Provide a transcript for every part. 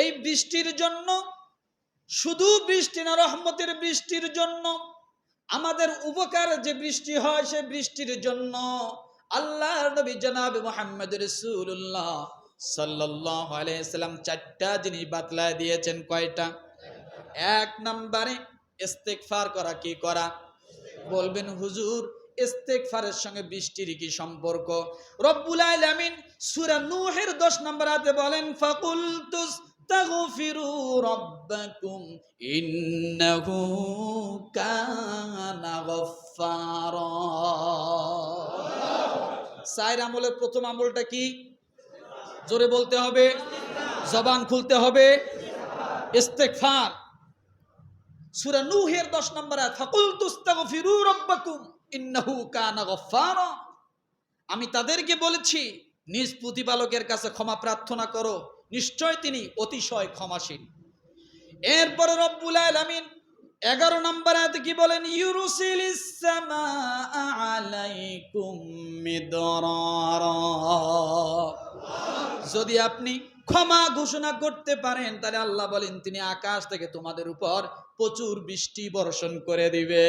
এই বৃষ্টির জন্য, শুধু বৃষ্টি না, রহমতের বৃষ্টির জন্য, আমাদের উপকার যে বৃষ্টি হয় সে বৃষ্টির জন্য আল্লাহর নবী জনাব মুহাম্মদ রাসূলুল্লাহ সাল্লাল্লাহু আলাইহি সাল্লাম চারটা জিনিস বাতলায় দিয়েছেন। কয়টা? এক নম্বরে ইস্তেগফার করা। কি করা? বলবেন হুজুর, ইস্তেগফারের সঙ্গে বৃষ্টির কি সম্পর্ক? রব্বুল আলামিন সূরা নূহের 10 নম্বর আয়াতে বলেন, ফাকুলতুস তাগফিরু রাব্বাকুম ইন্নাহু কানা গফফারা। চার আমলের প্রথম আমলটা কি? জোরে বলতে হবে, জবান খুলতে হবে, ইস্তেগফার। সূরা নূহের 10 নম্বর আয়াত, ফাকুলতুস্তাগফিরু রাব্বাকুম ইন্নাহু কানা গফফারা। আমি তাদেরকে বলেছি নিজ প্রতিপালকের কাছে ক্ষমা প্রার্থনা করো, নিশ্চয় তিনি অতিশয় ক্ষমাশীল। এরপর রব্বুল আলামিন 11 নম্বর আয়াতে কি বলেন? ইউরসিলিস সামাআ আলাইকুম মিদরারা। যদি আপনি ক্ষমা ঘোষণা করতে পারেন তাহলে আল্লাহ বলেন তিনি আকাশ থেকে তোমাদের উপর প্রচুর বৃষ্টি বর্ষণ করে দিবে।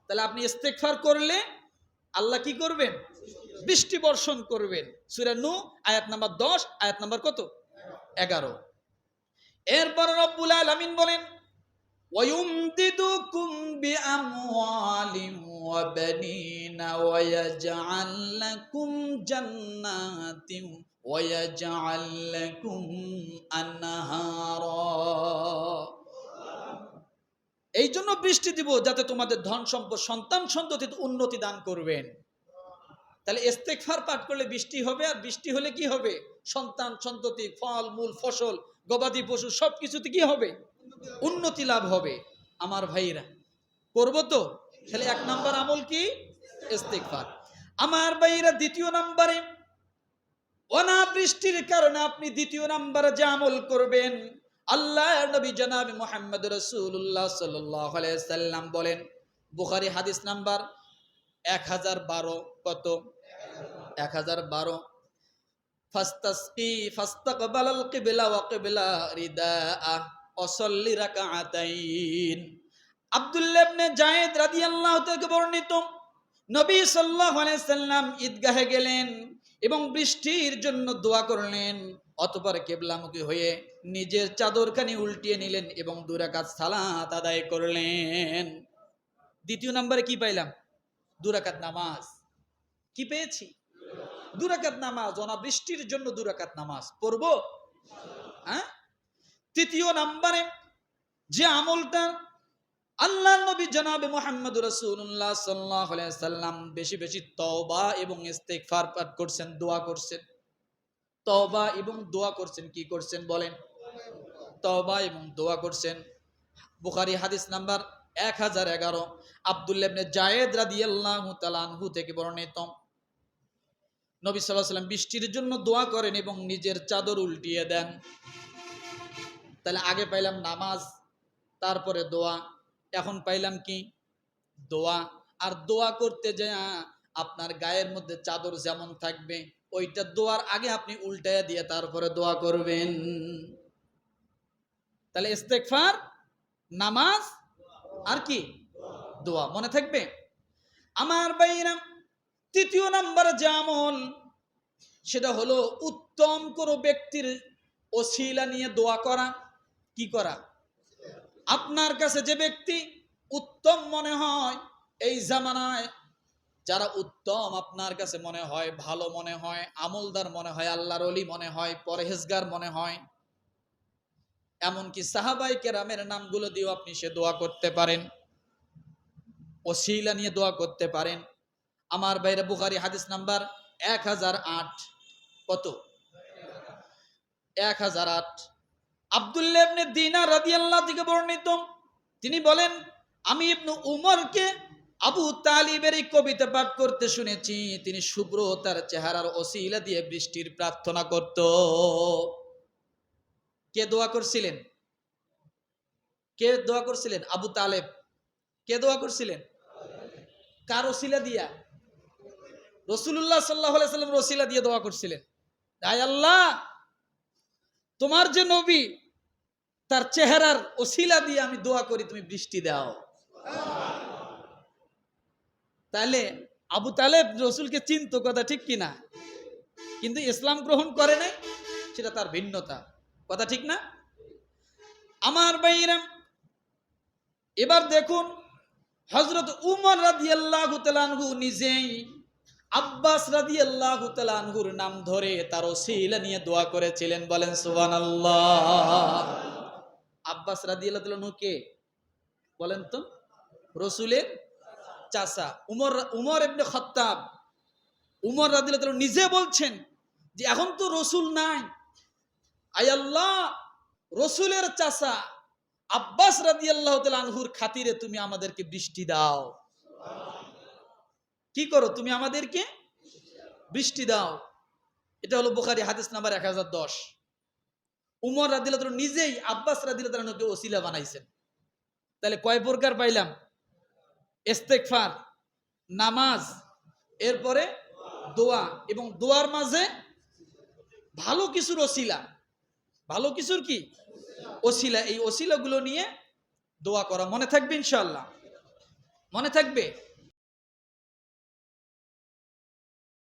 তাহলে আপনি ইস্তেগফার করলে আল্লাহ কি করবেন? বৃষ্টি বর্ষণ করবেন। সূরা নূহ আয়াত নাম্বার 10, আয়াত নাম্বার কত? 11। এরপর রব্বুল আলামিন বলেন, ওয়ায়ুমদিদুকুম বিআমওয়ালিন ওয়া বানিনা ওয়া ইয়াজআল লাকুম জান্নাতিন ওয়া ইয়াজআল লাকুম আনহারা। এই জন্য বৃষ্টি দিব যাতে তোমাদের ধন সম্পদ, সন্তান সন্ততিতে উন্নতি দান করবেন। তাহলে ইস্তেগফার পাঠ করলে বৃষ্টি হবে, আর বৃষ্টি হলে কি হবে? সন্তান সন্ততি, ফল মূল, ফসল, গবাদি পশু সবকিছুতে কি হবে? উন্নতি লাভ হবে। আমার ভাইরা করবো তো? তাহলে 1 নাম্বার আমল কি? ইস্তেগফার। আমার ভাইরা দ্বিতীয় নাম্বারে, অনাবৃষ্টির কারণে আপনি দ্বিতীয় নাম্বারে যে আমল করবেন, আল্লাহর নবী জনাব মুহাম্মদ রাসূলুল্লাহ সাল্লাল্লাহু আলাইহি সাল্লাম বলেন, বুখারী হাদিস নাম্বার 1012, কত? 1012, ফাস্তাসকি ফাস্তাকবালাল কিবলা ওয়া কিবলা রিদাআ ওয়াসাল্লি রাকাআতাইন। আব্দুল্লাহ ইবনে যায়েদ রাদিয়াল্লাহু থেকে বর্ণিত, নবী সাল্লাল্লাহু আলাইহি সাল্লাম ঈদগাহে গেলেন এবং বৃষ্টির জন্য দোয়া করলেন। অতঃপর কিবলামুখী হয়ে নিজের চাদরখানি উল্টিয়ে নিলেন এবং 2 রাকাত সালাত আদায় করলেন। দ্বিতীয় নম্বরে কি পাইলাম? 2 রাকাত নামাজ। কি পেয়েছি? 2 রাকাত নামাজ। অনাবৃষ্টির জন্য 2 রাকাত নামাজ পড়বো। হ্যাঁ। তৃতীয় নম্বরে যে আমলটা আল্লাহর নবী জনাবে মুহাম্মদ রাসূলুল্লাহ সাল্লাল্লাহু আলাইহি সাল্লাম বেশি বেশি তওবা এবং ইস্তেগফার পাঠ করছেন, দোয়া করছেন। তওবা এবং দোয়া করছেন। কি করছেন বলেন? তওবা এবং দোয়া করছেন। বুখারী হাদিস নাম্বার 1011, আব্দুল্লাহ ইবনে যায়েদ রাদিয়াল্লাহু তাআলা আনহু থেকে বর্ণিত, নবী সাল্লাল্লাহু আলাইহি ওয়াসাল্লাম বৃষ্টির জন্য দোয়া করেন এবং নিজের চাদর উল্টিয়ে দেন। তাহলে আগে পাইলাম নামাজ, তারপরে দোয়া, এখন পাইলাম কি? দোয়া। আর দোয়া করতে যায় আপনার গায়ের মধ্যে চাদর যেমন থাকবে ওইটা দোয়ার আগে আপনি উল্টায়া দিয়ে তারপরে দোয়া করবেন। তাহলে ইস্তেগফার, নামাজ, আর কি? দোয়া। মনে থাকবে আমার ভাইরা? তৃতীয় নাম্বার যে আমল সেটা হলো উত্তম কোনো ব্যক্তির ওসিলা নিয়ে দোয়া করা। কি করা? আপনার কাছে যে ব্যক্তি উত্তম মনে হয়, এই জামানায় যারা উত্তম আপনার কাছে মনে হয়, ভালো মনে হয়, আমলদার মনে হয়, আল্লাহর ওলি মনে হয়, পরহেজগার মনে হয়, এমনকি সাহাবায়ে কেরামের নামগুলো দিয়েও আপনি সে দোয়া করতে পারেন, ওসিলা নিয়ে দোয়া করতে পারেন। আমার ভাইরা বুখারী হাদিস নাম্বার 1008, কত? 1008, আব্দুল্লাহ ইবনে দিনার রাদিয়াল্লাহু থেকে বর্ণিত, তিনি বলেন, আমি ইবনে উমরকে আবু তালিবের এই কবিতা পাঠ করতে শুনেছি। তিনি শুভ্র তার চেহারার ওসিলা দিয়ে বৃষ্টির প্রার্থনা করত। কে দোয়া করছিলেন? কে দোয়া করছিলেন? আবু তালেব। কে দোয়া করছিলেন? কার ওসিলা দিয়া? রাসূলুল্লাহ সাল্লাল্লাহু আলাইহি সাল্লামের ওসিলা দিয়ে দোয়া করছিলেন। আয় আল্লাহ, তোমার যে নবী তার চেহারার ওসিলা দিয়ে আমি দোয়া করি তুমি বৃষ্টি দাও। তাহলে আবু তালেব রসুলকে চিনত, কথা ঠিক কিনা? কিন্তু ইসলাম গ্রহণ করে নাই, সেটা তার ভিন্নতা, কথা ঠিক না? আমার ভাইরা, এবার দেখুন হযরত উমর রাদিয়াল্লাহু তাআলা আনহু নিজেই আব্বাস রাদিয়াল্লাহু তাআলা আনহুর নাম ধরে তার ওসিলা নিয়ে দোয়া করেছিলেন, বলেন সুবহানাল্লাহ। আব্বাস রাদিয়াল্লাহু তাআলা আনহু কে বলেন তো? রসুলের চাচা উমর ইবনে খাত্তাব। উমর রাদিয়াল্লাহু তাআলা নিজে বলছেন যে এখন তো রসুল নাই, আয় আল্লাহ, রসুলের চাচা আব্বাস রাদিয়াল্লাহু তাআলা আনহুর খাতিরে তুমি আমাদেরকে বৃষ্টি দাও। কি করো তুমি? আমাদেরকে বৃষ্টি দাও। এটা হলো বুখারী হাদিস নাম্বার 1010। উমর রাদিয়াল্লাহু তাআলা নিজেই আব্বাস রাদিয়াল্লাহু তাআলা আনহুকে ওসিলা বানাইছেন। তাহলে কয় প্রকার পাইলাম? ইস্তেগফার, নামাজ, এরপরে দোয়া, এবং দোয়ার মাঝে ভালো কিছুর ওসিলা, ভালো কিছুর কি ওসিলা, এই ওসিলাগুলো নিয়ে দোয়া করা। মনে থাকবে ইনশাআল্লাহ? মনে থাকবে?